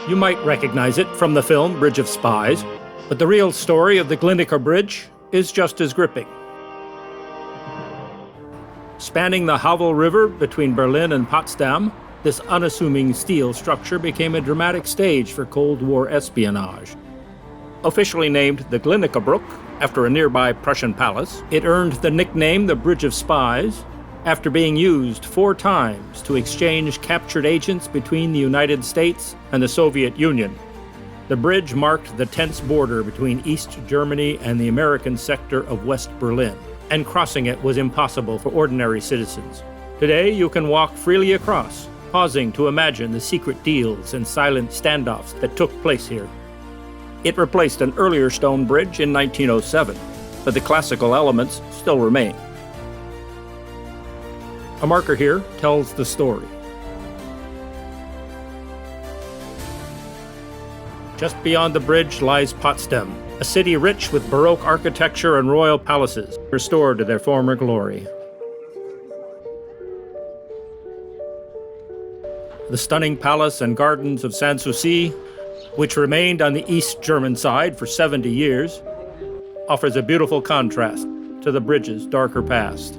You might recognize it from the film Bridge of Spies, but the real story of the Glienicke Bridge is just as gripping. Spanning the Havel River between Berlin and Potsdam, this unassuming steel structure became a dramatic stage for Cold War espionage. Officially named the Glienicke Bridge after a nearby Prussian palace, it earned the nickname the Bridge of Spies after being used 4 times to exchange captured agents between the United States and the Soviet Union. The bridge marked the tense border between East Germany and the American sector of West Berlin, and crossing it was impossible for ordinary citizens. Today, you can walk freely across, pausing to imagine the secret deals and silent standoffs that took place here. It replaced an earlier stone bridge in 1907, but the classical elements still remain. A marker here tells the story. Just beyond the bridge lies Potsdam, a city rich with Baroque architecture and royal palaces, restored to their former glory. The stunning palace and gardens of San Soucci, which remained on the East German side for 70 years, offers a beautiful contrast to the bridge's darker past.